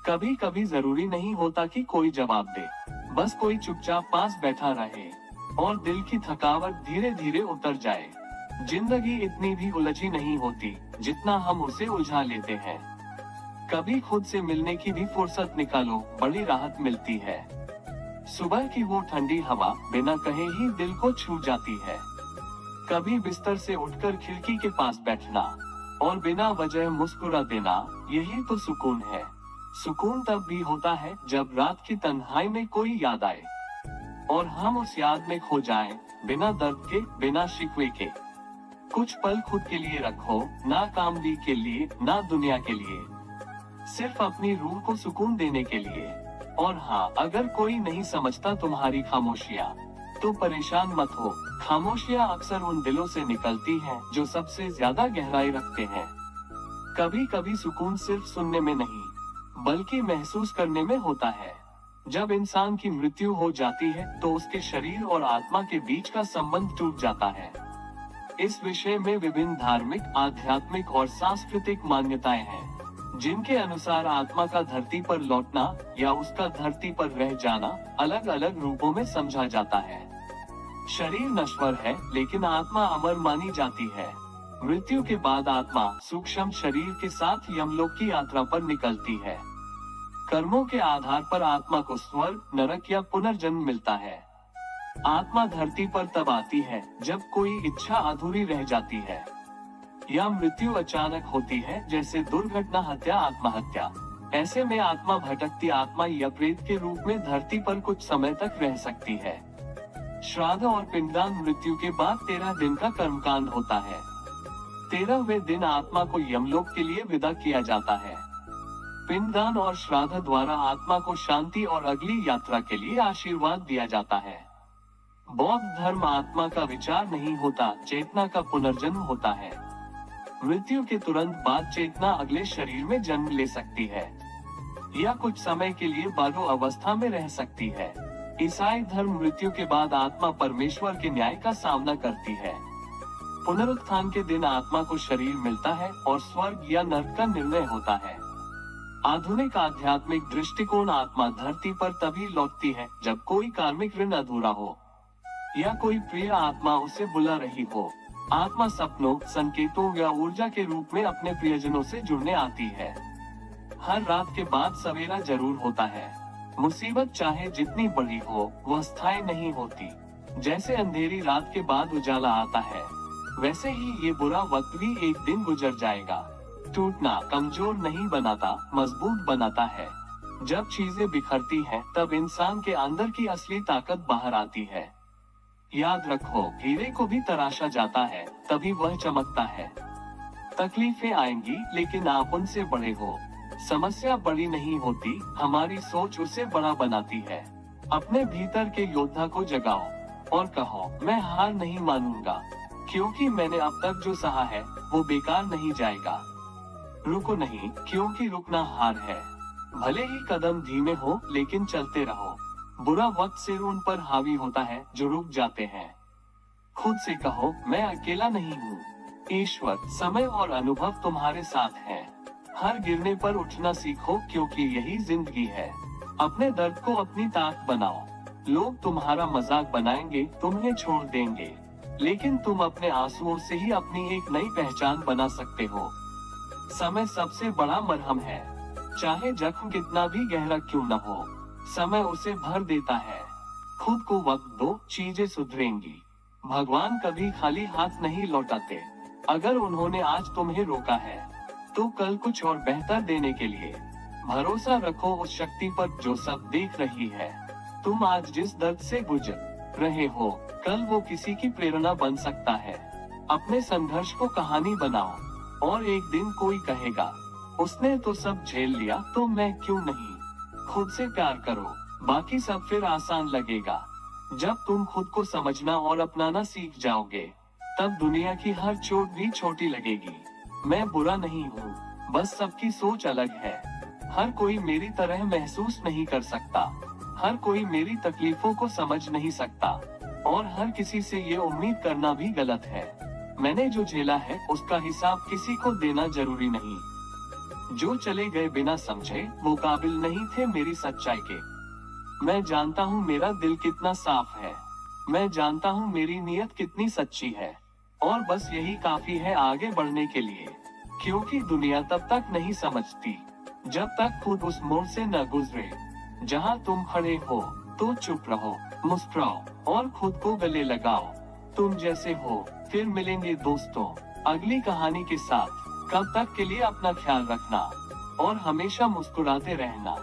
कभी कभी जरूरी नहीं होता कि कोई जवाब दे, बस कोई चुपचाप पास बैठा रहे और दिल की थकावट धीरे धीरे उतर जाए। जिंदगी इतनी भी उलझी नहीं होती जितना हम उसे उलझा लेते हैं। कभी खुद से मिलने की भी फुर्सत निकालो, बड़ी राहत मिलती है। सुबह की वो ठंडी हवा बिना कहे ही दिल को छू जाती है। कभी बिस्तर से उठकर खिड़की के पास बैठना और बिना वजह मुस्कुरा देना, यही तो सुकून है। सुकून तब भी होता है जब रात की तन्हाई में कोई याद आए और हम उस याद में खो जाएं, बिना दर्द के, बिना शिकवे के। कुछ पल खुद के लिए रखो, ना कामली के लिए, ना दुनिया के लिए, सिर्फ अपनी रूह को सुकून देने के लिए। और हाँ, अगर कोई नहीं समझता तुम्हारी खामोशियाँ, तो परेशान मत हो। खामोशियाँ अक्सर उन दिलों से निकलती हैं जो सबसे ज्यादा गहराई रखते हैं। कभी कभी सुकून सिर्फ सुनने में नहीं, बल्कि महसूस करने में होता है। जब इंसान की मृत्यु हो जाती है तो उसके शरीर और आत्मा के बीच का संबंध टूट जाता है। इस विषय में विभिन्न धार्मिक, आध्यात्मिक और सांस्कृतिक मान्यताएं हैं, जिनके अनुसार आत्मा का धरती पर लौटना या उसका धरती पर रह जाना अलग अलग रूपों में समझा जाता है। शरीर नश्वर है, लेकिन आत्मा अमर मानी जाती है। मृत्यु के बाद आत्मा सूक्ष्म शरीर के साथ यमलोक की यात्रा पर निकलती है। कर्मों के आधार पर आत्मा को स्वर्ग, नरक या पुनर्जन्म मिलता है। आत्मा धरती पर तब आती है जब कोई इच्छा अधूरी रह जाती है या मृत्यु अचानक होती है, जैसे दुर्घटना, हत्या, आत्महत्या। ऐसे में आत्मा भटकती आत्मा या प्रेत के रूप में धरती पर कुछ समय तक रह सकती है। श्राद्ध और पिंडदान मृत्यु के बाद 13 दिन का कर्मकांड होता है। 13वें दिन आत्मा को यमलोक के लिए विदा किया जाता है। पिंडदान और श्राद्ध द्वारा आत्मा को शांति और अगली यात्रा के लिए आशीर्वाद दिया जाता है। बौद्ध धर्म आत्मा का विचार नहीं होता, चेतना का पुनर्जन्म होता है। मृत्यु के तुरंत बाद चेतना अगले शरीर में जन्म ले सकती है या कुछ समय के लिए बालो अवस्था में रह सकती है। ईसाई धर्म मृत्यु के बाद आत्मा परमेश्वर के न्याय का सामना करती है। पुनरुत्थान के दिन आत्मा को शरीर मिलता है और स्वर्ग या नरक का निर्णय होता है। आधुनिक आध्यात्मिक दृष्टिकोण आत्मा धरती पर तभी लौटती है जब कोई कार्मिक ऋण अधूरा हो या कोई प्रिय आत्मा उसे बुला रही हो। आत्मा सपनों, संकेतों या ऊर्जा के रूप में अपने प्रियजनों से जुड़ने आती है। हर रात के बाद सवेरा जरूर होता है। मुसीबत चाहे जितनी बड़ी हो, वह स्थायी नहीं होती। जैसे अंधेरी रात के बाद उजाला आता है, वैसे ही ये बुरा वक्त भी एक दिन गुजर जाएगा। टूटना कमजोर नहीं बनाता, मजबूत बनाता है। जब चीजें बिखरती हैं, तब इंसान के अंदर की असली ताकत बाहर आती है। याद रखो, हीरे को भी तराशा जाता है, तभी वह चमकता है। तकलीफें आएंगी, लेकिन आप उनसे बड़े हो। समस्या बड़ी नहीं होती, हमारी सोच उसे बड़ा बनाती है। अपने भीतर के योद्धा को जगाओ और कहो, मैं हार नहीं मानूंगा, क्योंकि मैंने अब तक जो सहा है वो बेकार नहीं जाएगा। रुको नहीं, क्योंकि रुकना हार है। भले ही कदम धीमे हो, लेकिन चलते रहो। बुरा वक्त सिर्फ उन पर हावी होता है जो रुक जाते हैं। खुद से कहो, मैं अकेला नहीं हूँ। ईश्वर, समय और अनुभव तुम्हारे साथ है। हर गिरने पर उठना सीखो, क्योंकि यही जिंदगी है। अपने दर्द को अपनी ताकत बनाओ। लोग तुम्हारा मजाक बनाएंगे, तुम्हें छोड़ देंगे, लेकिन तुम अपने आंसुओं से ही अपनी एक नई पहचान बना सकते हो। समय सबसे बड़ा मरहम है। चाहे जख्म कितना भी गहरा क्यों न हो, समय उसे भर देता है। खुद को वक्त दो, चीजें सुधरेंगी। भगवान कभी खाली हाथ नहीं लौटाते। अगर उन्होंने आज तुम्हें रोका है, तो कल कुछ और बेहतर देने के लिए। भरोसा रखो उस शक्ति पर जो सब देख रही है। तुम आज जिस दर्द से गुजर रहे हो, कल वो किसी की प्रेरणा बन सकता है। अपने संघर्ष को कहानी बनाओ और एक दिन कोई कहेगा, उसने तो सब झेल लिया, तो मैं क्यों नहीं। खुद से प्यार करो, बाकी सब फिर आसान लगेगा। जब तुम खुद को समझना और अपनाना सीख जाओगे, तब दुनिया की हर चोट भी छोटी लगेगी। मैं बुरा नहीं हूँ, बस सबकी सोच अलग है। हर कोई मेरी तरह महसूस नहीं कर सकता, हर कोई मेरी तकलीफों को समझ नहीं सकता, और हर किसी से ये उम्मीद करना भी गलत है। मैंने जो झेला है, उसका हिसाब किसी को देना जरूरी नहीं। जो चले गए बिना समझे वो काबिल नहीं थे मेरी सच्चाई के। मैं जानता हूँ मेरा दिल कितना साफ है, मैं जानता हूँ मेरी नीयत कितनी सच्ची है, और बस यही काफी है आगे बढ़ने के लिए। क्योंकि दुनिया तब तक नहीं समझती जब तक खुद उस मोड़ से न गुजरे। जहाँ तुम खड़े हो तो चुप रहो, मुस्कुराओ और खुद को गले लगाओ। तुम जैसे हो। फिर मिलेंगे दोस्तों अगली कहानी के साथ। कब तक के लिए अपना ख्याल रखना और हमेशा मुस्कुराते रहना।